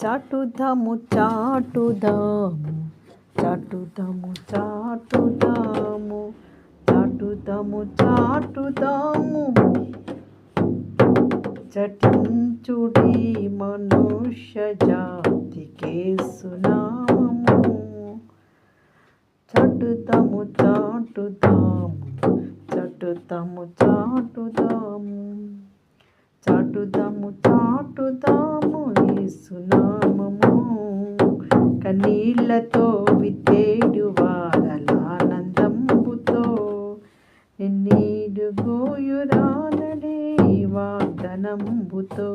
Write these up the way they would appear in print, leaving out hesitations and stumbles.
చాటుదాము చాటుదాము చాటుదాము చాటుదాము చాటుదాము చాటుదాము చటించుడి మనుష్య జాతికే సునామము చాటుదాము చాటుదాము చాటుదాము చాటుదాము చాటుదాము చాటుదాము యేసునామము కన్నీళ్లతో విత్తేడు వారలానందంబుతో నిన్నీడుగోయురానడే వాగ్దనంబుతో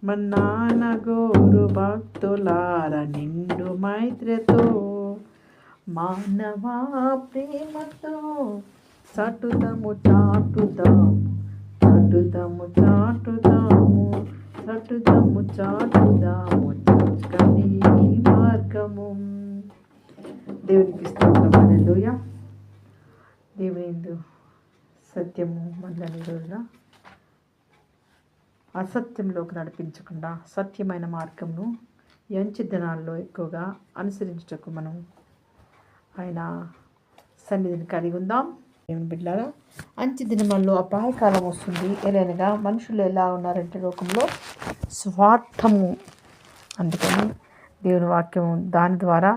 మన్నానగోరు భక్తులార నిండు మైత్రితో మానవా ప్రేమతో చాటుదాము చాటుదాము చాటుదాము చాటుదాము చాటుదాము చాటుదాము చక్కని మార్గము. దేవునికి స్తోత్రం. హల్లెలూయా. దేవుని సత్యము మనల్ని రోజున అసత్యంలోకి నడిపించకుండా సత్యమైన మార్గమును ఎంచి దినాల్లో ఎక్కువగా అనుసరించుటకు మనం ఆయన సన్నిధిని కలిగి ఉందాం. దేవుని బిడ్డలారా, అంచె దినముల్లో అపాయకాలం వస్తుంది. ఎలాగనగా మనుషులు ఎలా ఉన్నారంటే లోకంలో స్వార్థము. అందుకని దేవుని వాక్యం దాని ద్వారా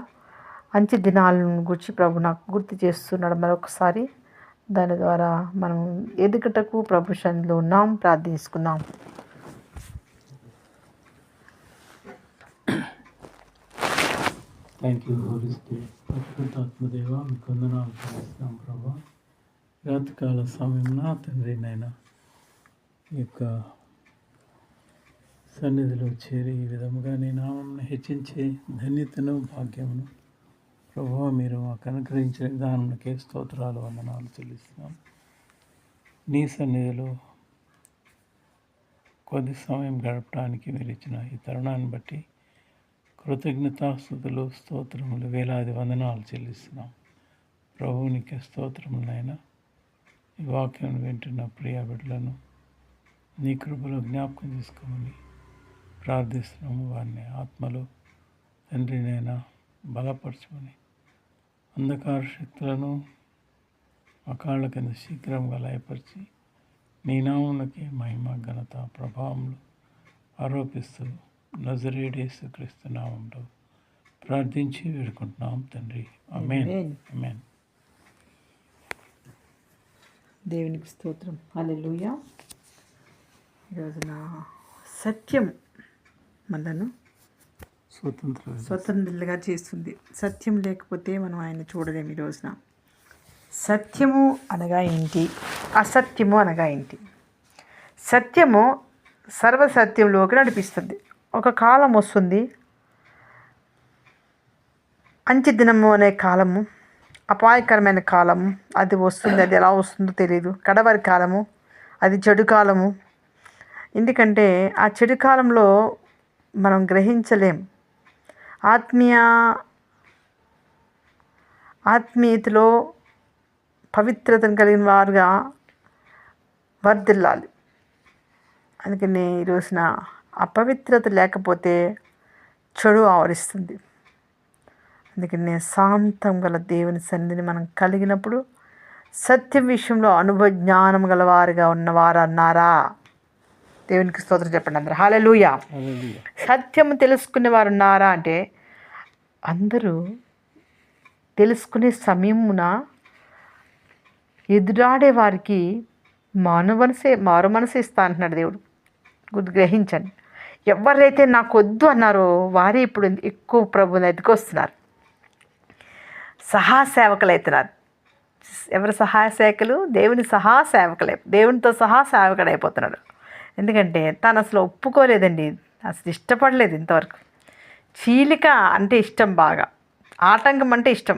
అంచె దినాలను గురించి ప్రభు నాకు గుర్తు చేస్తున్నాడు మరొకసారి. దాని ద్వారా మనం ఎదుగుటకు ప్రభు సన్నిధిలో ఉన్నాం. ప్రార్థించుకున్నాం. Thank you Holy Spirit. పరిశుద్ధాత్మదేవ మీకు వందనాలు చెల్లిస్తున్నాం ప్రభా. రాత్రికాల సమయంలో తండ్రి నైనా ఈ యొక్క సన్నిధిలో చేరి ఈ విధముగా నీ నామమును హెచ్చించే ధన్యతను భాగ్యమును ప్రభా మీరు మాకు అనుగ్రహించిన విధానంకే స్తోత్రాలు వందనాలు చెల్లిస్తున్నాం. నీ సన్నిధిలో కొద్ది సమయం గడపడానికి మీరు ఇచ్చిన ఈ తరుణాన్ని బట్టి కృతజ్ఞతాస్తుతులు స్తోత్రములు వేలాది వందనాలు చెల్లిస్తున్నాం. ప్రభువునికి స్తోత్రములైనా ఈ వాక్యం వింటున్న ప్రియ బిడ్డలను నీ కృపలో జ్ఞాపకం చేసుకోమని ప్రార్థిస్తున్నాము. వారిని ఆత్మలో తండ్రినైనా బలపరచమని అంధకార శక్తులను అకాళ్ళ కింద శీఘ్రంగా లయపరిచి నీ నామమునకే మహిమ ఘనత ప్రభావములు ఆరోపిస్తూ నజరేయుడు యేసుక్రీస్తు నామములో ప్రార్థించి వేడుకుంటున్నాం తండ్రి. ఆమేన్. ఆమేన్. దేవునికి స్తోత్రం. హల్లెలూయా. ఈరోజున సత్యం మనను స్వతంత్రులుగా చేస్తుంది. సత్యం లేకపోతే మనం ఆయన చూడలేము. ఈ రోజున సత్యము అనగా ఏంటి, అసత్యము అనగా ఏంటి? సత్యము సర్వసత్యంలోకి నడిపిస్తుంది. ఒక కాలం వస్తుంది, అంచె దినము అనే కాలము, అపాయకరమైన కాలము అది వస్తుంది. అది ఎలా వస్తుందో తెలియదు. కడవరి కాలము, అది చెడు కాలము. ఎందుకంటే ఆ చెడు కాలంలో మనం గ్రహించలేం. ఆత్మీయతలో పవిత్రతను కలిగిన వారుగా వర్ధిల్లాలి. అందుకని ఈ రోజున అపవిత్రత లేకపోతే చెడు ఆవరిస్తుంది. అందుకని శాంతం గల దేవుని సన్నిధిని మనం కలిగినప్పుడు సత్యం విషయంలో అనుభవ జ్ఞానం గల వారుగా ఉన్నవారు అన్నారా? దేవునికి స్తోత్రం చెప్పండి అందరూ. హల్లెలూయా. సత్యము తెలుసుకునే వారు ఉన్నారా అంటే అందరూ తెలుసుకునే సమయమున ఎదురాడే వారికి మారు మనసు ఇస్తా అంటున్నాడు దేవుడు. గ్రహించండి. ఎవరైతే నాకు వద్దు అన్నారో వారే ఇప్పుడు ఎక్కువ ప్రభుని ఎదుకొస్తున్నారు, సహాసేవకులు అవుతున్నారు. ఎవరి సహాయసేవకులు? దేవుని సహాసేవకులే. దేవునితో సహా సేవకుడు అయిపోతున్నాడు. ఎందుకంటే తను అసలు ఒప్పుకోలేదండి, అసలు ఇష్టపడలేదు ఇంతవరకు. చీలిక అంటే ఇష్టం, బాగా ఆటంకం అంటే ఇష్టం.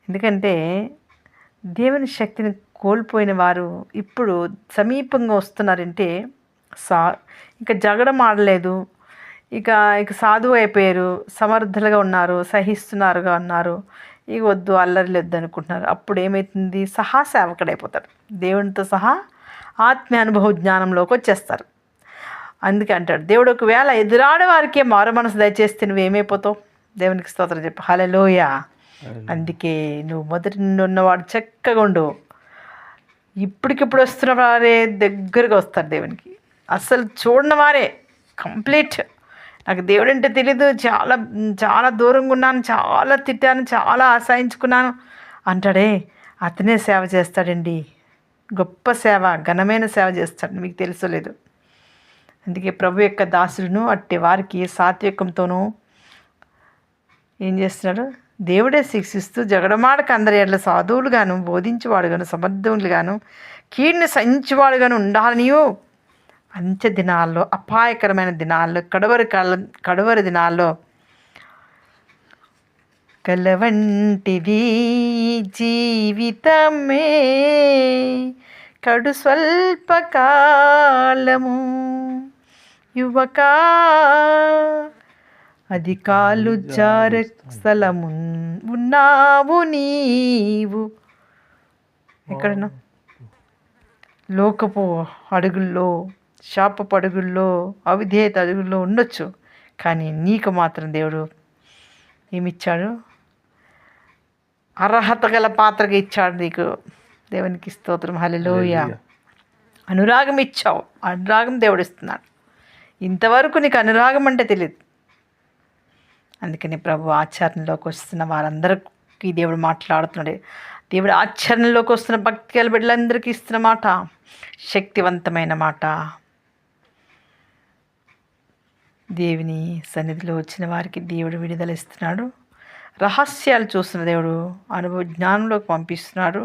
ఎందుకంటే దేవుని శక్తిని కోల్పోయిన వారు ఇప్పుడు సమీపంగా వస్తున్నారంటే ఇంకా జగడం ఆడలేదు, ఇక సాధువు అయిపోయారు, సమర్థులుగా ఉన్నారు, సహిస్తున్నారుగా ఉన్నారు. ఇక వద్దు, అల్లరిలు వద్దు అనుకుంటున్నారు. అప్పుడు ఏమవుతుంది? సహాసేవకుడైపోతారు. దేవునితో సహా ఆత్మీయ అనుభవ జ్ఞానంలోకి వచ్చేస్తారు. అందుకే అంటాడు దేవుడు, ఒకవేళ ఎదురాడే వారికే మారు మనసు దయచేస్తే నువ్వేమైపోతావు? దేవునికి స్తోత్రం చెప్పు. హల్లెలూయా. అందుకే నువ్వు మొదటి నుండి ఉన్నవాడు చక్కగా ఉండు. ఇప్పటికిప్పుడు వస్తున్న వారే దగ్గరగా వస్తారు దేవునికి. అసలు చూడని వారే కంప్లీట్. నాకు దేవుడు అంటే తెలీదు, చాలా చాలా దూరంగా ఉన్నాను, చాలా తిట్టాను, చాలా ఆశయించుకున్నాను అంటాడే, అతనే సేవ చేస్తాడండి. గొప్ప సేవ, ఘనమైన సేవ చేస్తాడు, మీకు తెలుసో లేదు. అందుకే ప్రభు యొక్క దాసుడును అట్టి వారికి సాత్వికంతోనూ ఏం చేస్తున్నాడు? దేవుడే శిక్షిస్తూ జగడమాడక అందరి ఎడ్ల సాధువులుగాను, బోధించేవాడుగాను, సమర్థులుగాను, కీడుని సహించేవాడుగాను ఉండాలనియో, అంత్య దినాల్లో, అపాయకరమైన దినాల్లో, కడవరి దినాల్లో కలవంటిది జీవితమే, కడు స్వల్పకాలము యువకా, అది కాలు జార స్థలము ఉన్నావు నీవు. ఎక్కడన్నా లోకపు అడుగుల్లో, శాపపు అడుగుల్లో, అవిధేయత అడుగుల్లో ఉండొచ్చు, కానీ నీకు మాత్రం దేవుడు ఏమిచ్చాడు? అర్హత గల పాత్రగా ఇచ్చాడు నీకు. దేవునికి స్తోత్రం. హల్లెలూయా. అనురాగం ఇచ్చావు, అనురాగం దేవుడు ఇస్తున్నాడు. ఇంతవరకు నీకు అనురాగం అంటే తెలియదు. అందుకని ప్రభు ఆచరణలోకి వస్తున్న వారందరికీ దేవుడు మాట్లాడుతున్నాడు. దేవుడు ఆచరణలోకి వస్తున్న భక్తి గల బిడ్డలందరికీ ఇస్తున్న మాట శక్తివంతమైన మాట. దేవుని సన్నిధిలో వచ్చిన వారికి దేవుడు విడుదల ఇస్తున్నాడు. రహస్యాలు చూస్తున్న దేవుడు అనుభవ జ్ఞానంలోకి పంపిస్తున్నాడు.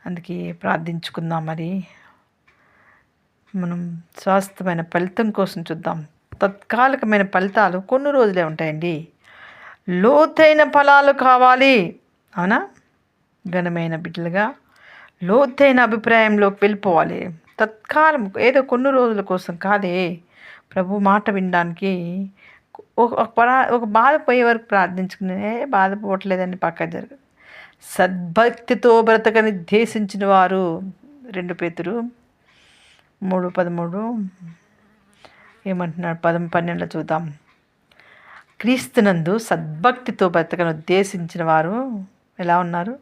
అందుకే ప్రార్థించుకుందాం. మరి మనం స్వాస్థ్యమైన ఫలితం కోసం చూద్దాం. తాత్కాలికమైన ఫలితాలు కొన్ని రోజులే ఉంటాయండి. లోతైన ఫలాలు కావాలి, అవునా? ఘనమైన బిడ్డలుగా లోతైన అభిప్రాయంలోకి వెళ్ళిపోవాలి. తత్కాలం ఏదో కొన్ని రోజుల కోసం కాదే. ప్రభు మాట వినడానికి ఒక బాధపోయే వరకు ప్రార్థించుకునే, బాధపోవట్లేదని పక్క జరగదు. సద్భక్తితో బ్రతకని ఉద్దేశించిన వారు 2 పేతురు 3:13 ఏమంటున్నాడు? 12 చూద్దాం. క్రీస్తునందు సద్భక్తితో బ్రతకని ఉద్దేశించిన వారు ఎలా ఉన్నారు?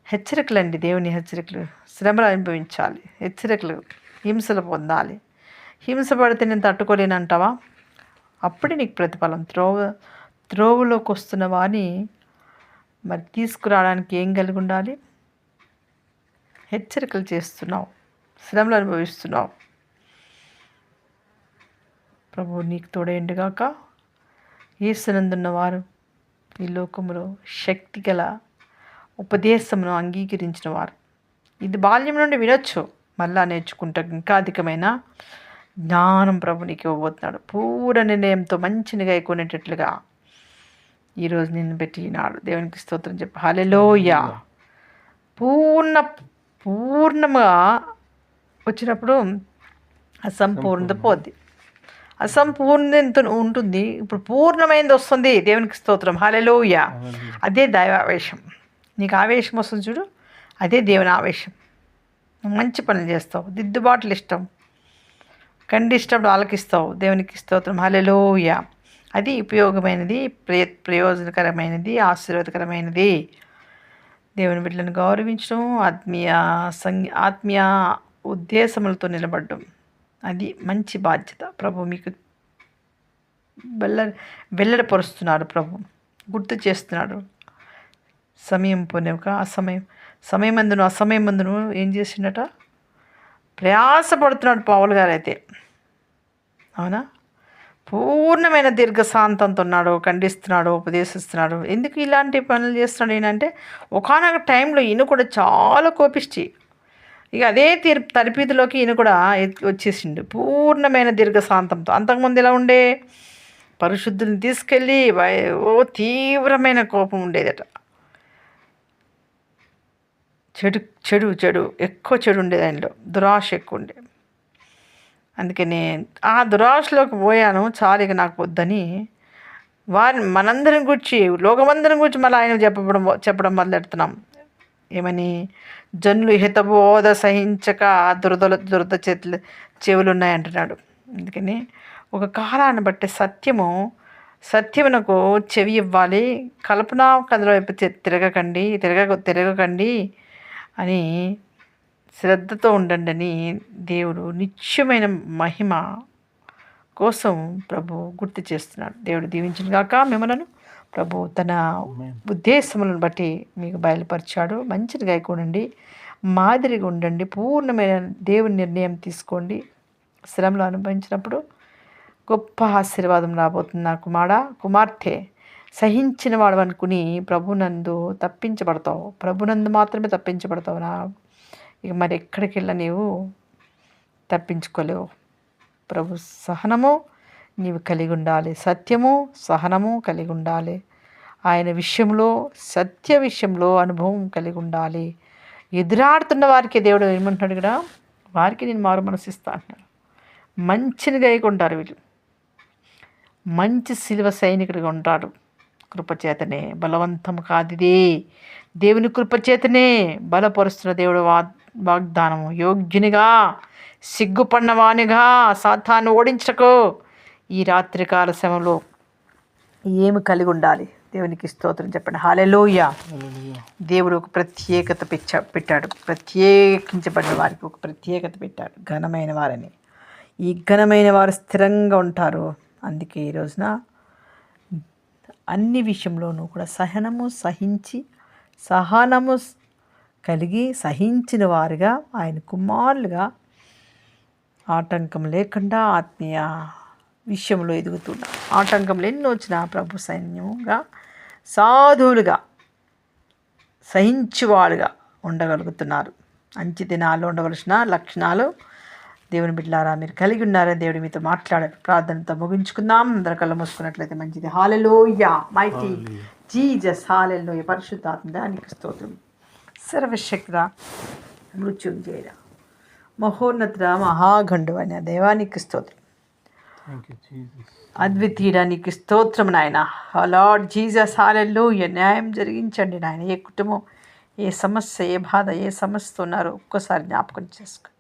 హెచ్చరికలండి, దేవుని హెచ్చరికలు. శ్రమలు అనుభవించాలి, హెచ్చరికలు, హింసలు పొందాలి. హింస పడితే నేను తట్టుకోలేనంటావా? అప్పుడే నీకు ప్రతిఫలం. త్రోవలోకి వస్తున్న వారిని మరి తీసుకురావడానికి ఏం కలిగి ఉండాలి? హెచ్చరికలు చేస్తున్నావు, శ్రమలు అనుభవిస్తున్నావు. ప్రభు నీకు తోడేండుగాక. యేసునందున్న వారు ఈ లోకంలో శక్తి గల ఉపదేశమును అంగీకరించిన వారు. ఇది బాల్యం నుండి వినొచ్చు, మళ్ళా నేర్చుకుంటా ఇంకా అధికమైన జ్ఞానం ప్రభు నీకు ఇవ్వబోతున్నాడు. పూర్ణ నిర్ణయంతో మంచినిగా ఎక్కునేటట్లుగా ఈరోజు నిన్ను పెట్టినాడు. దేవునికి స్తోత్రం చెప్పు. హల్లెలూయా. పూర్ణముగా వచ్చినప్పుడు అసంపూర్ణత పోద్ది, అసంపూర్ణత ఉంటుంది. ఇప్పుడు పూర్ణమైనది వస్తుంది. దేవునికి స్తోత్రం. హల్లెలూయా. అదే దైవావేశం. నీకు ఆవేశం వస్తుంది చూడు, అదే దేవుని ఆవేశం. మంచి పనులు చేస్తావు, దిద్దుబాట్లు ఇష్టం, ఖండిష్టప్పుడు ఆలకిస్తావు. దేవునికి స్తోత్రం. హల్లెలూయా. అది ఉపయోగమైనది, ప్రయోజనకరమైనది, ఆశీర్వాదకరమైనది. దేవుని బిడ్డలను గౌరవించడం, ఆత్మీయ ఉద్దేశములతో నిలబడడం, అది మంచి బాధ్యత. ప్రభు మీకు వెల్లడిపరుస్తున్నాడు. ప్రభు గుర్తు చేస్తున్నాడు. సమయం పోనేక అసమయమందును ఏం చేసిండట? ప్రయాసపడుతున్నాడు పౌలు గారు అయితే, అవునా? పూర్ణమైన దీర్ఘశాంతంతో ఉన్నాడు, ఖండిస్తున్నాడు, ఉపదేశిస్తున్నాడు. ఎందుకు ఇలాంటి పనులు చేస్తున్నాడు ఏంటంటే, ఒకానొక టైంలో ఈయన కూడా చాలా కోపిష్టి. ఇక అదే తరపీతిలోకి ఈయన కూడా వచ్చేసిండు పూర్ణమైన దీర్ఘశాంతంతో. అంతకుముందు ఎలా ఉండే? పరిశుద్ధుల్ని తీసుకెళ్ళి తీవ్రమైన కోపం ఉండేదట. చెడు ఎక్కువ చెడు ఉండేది ఆయనలో, దురాశ ఎక్కువ ఉండే. అందుకని ఆ దురాశలోకి పోయాను, చాలు ఇక నాకు వద్దని మనందరం గురించి, లోకమందరం గురించి మళ్ళీ ఆయన చెప్పడం మొదలెడుతున్నాం. ఏమని? జనులు హితబోధ సహించక దురద చెవులు ఉన్నాయంటున్నాడు. అందుకని ఒక కాలాన్ని బట్టి సత్యమునకు చెవి ఇవ్వాలి, కల్పనా కథల వైపు తిరగకండి అని శ్రద్ధతో ఉండండి అని దేవుడు నిత్యమైన మహిమ కోసం ప్రభు గుర్తు చేస్తున్నాడు. దేవుడు దీవించిన గాక మిమ్మలను. ప్రభు తన ఉద్దేశములను బట్టి మీకు బయలుపరిచాడు. మంచిగా గాయకుండండి, మాదిరిగా ఉండండి, పూర్ణమైన దేవుని నిర్ణయం తీసుకోండి. శ్రమలు అనుభవించినప్పుడు గొప్ప ఆశీర్వాదం రాబోతుంది. నా కుమార్తె సహించిన వాడు అనుకుని ప్రభునందు మాత్రమే తప్పించబడతావు. ఇక మరి ఎక్కడికి వెళ్ళా నీవు తప్పించుకోలేవు. ప్రభు సహనము నీవు కలిగి ఉండాలి, సత్యము సహనము కలిగి ఉండాలి. ఆయన విషయంలో సత్య విషయంలో అనుభవం కలిగి ఉండాలి. ఎదురాడుతున్న వారికి దేవుడు ఏమంటున్నాడు కదా, వారికి నేను మారు మనసు ఇస్తా అంటున్నాడు. మంచిని గాయకుంటారు వీళ్ళు, మంచి శిలువ సైనికుడిగా ఉంటాడు. కృపచేతనే, బలవంతం కాదిదే, దేవుని కృపచేతనే బలపరుస్తున్న దేవుడు వాగ్దానము. యోగ్యునిగా సిగ్గుపడినవానిగా సాతాను ఓడించకు. ఈ రాత్రికాల సమయంలో ఏమి కలిగి ఉండాలి? దేవునికి స్తోత్రం చెప్పండి. హల్లెలూయా. దేవుడు ఒక ప్రత్యేకత పెట్టాడు. ప్రత్యేకించబడిన వారికి ఒక ప్రత్యేకత పెట్టాడు, ఘనమైన వారని. ఈ ఘనమైన వారు స్థిరంగా ఉంటారు. అందుకే ఈ రోజున అన్ని విషయంలోనూ కూడా సహనము కలిగి సహించిన వారుగా ఆయన కుమారులుగా ఆటంకం లేకుండా ఆత్మీయ విషయంలో ఎదుగుతున్నారు. ఆటంకంలో ఎన్నో వచ్చిన ప్రభు సైన్యముగా సాధువులుగా సహించువాడుగా ఉండగలుగుతున్నారు. మంచి దినాల్లో ఉండవలసిన లక్షణాలు దేవుని బిడ్డలారా మీరు కలిగి ఉన్నారని దేవుడు మీతో మాట్లాడారు. ప్రార్థనతో ముగించుకుందాం. అందరి కళ్ళు మూసుకున్నట్లయితే మంచిది. హల్లెలూయా. Mighty Jesus. హల్లెలూయా. పరిశుద్ధాత్మ దానికి స్తోత్రం. సర్వశక్తిగా మృత్యుంజయుడా, మహోన్నతుడా, మహాగండు అయిన దేవానికి స్తోత్రం. అద్వితీయుడానికి స్తోత్రం నాయన. Lord Jesus. హల్లెలూయా. న్యాయం జరిగించండి నాయన. ఏ కుటుంబం, ఏ సమస్య, ఏ బాధ, ఏ సమస్యతో ఉన్నారో ఒక్కసారి జ్ఞాపకం చేసుకోండి.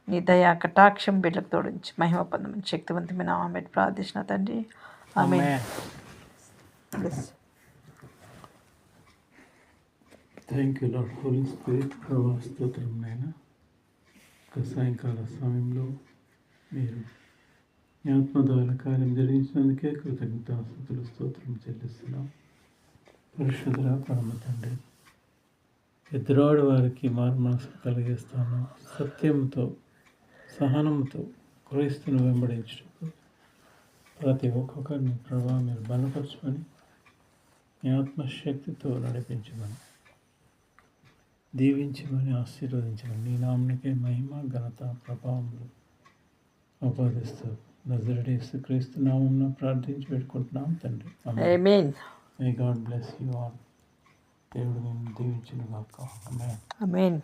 నీ దయా కటాక్షం బిడ్డలకు తోడించి మహిమ పొందమని శక్తివంతమైన ఆమె ప్రార్థించిన తండ్రి. Amen. Thank you Lord Holy Spirit. ప్రభా స్తోత్రం నాయన. సాయంకాల సమయంలో మీరు ఆత్మ ద్వారా కార్యం జరిగించినందుకే కృతజ్ఞతాస్తుతులు స్తోత్రం చెల్లిస్తున్నాం. పరిశుద్ధ పరమ తండ్రి, ఎదురాడు వారికి మారుమనసు కలిగిస్తాను. సత్యంతో సహనంతో క్రీస్తును వెంబడించుటకు ప్రతి ఒక్కొక్కరిని ప్రభావ మీరు బలపరచమని, మీ ఆత్మశక్తితో నడిపించమని, దీవించమని, ఆశీర్వదించమని, నీ నామనికే మహిమ ఘనత ప్రభావములు ఆపాదిస్తూ నజరేయుడైన యేసుక్రీస్తు నామమున ప్రార్థించి పెట్టుకుంటున్నాం తండ్రి. Amen. May God bless you all. దేవుడు నిన్ను దీవించును గాక. ఆమేన్. ఆమేన్.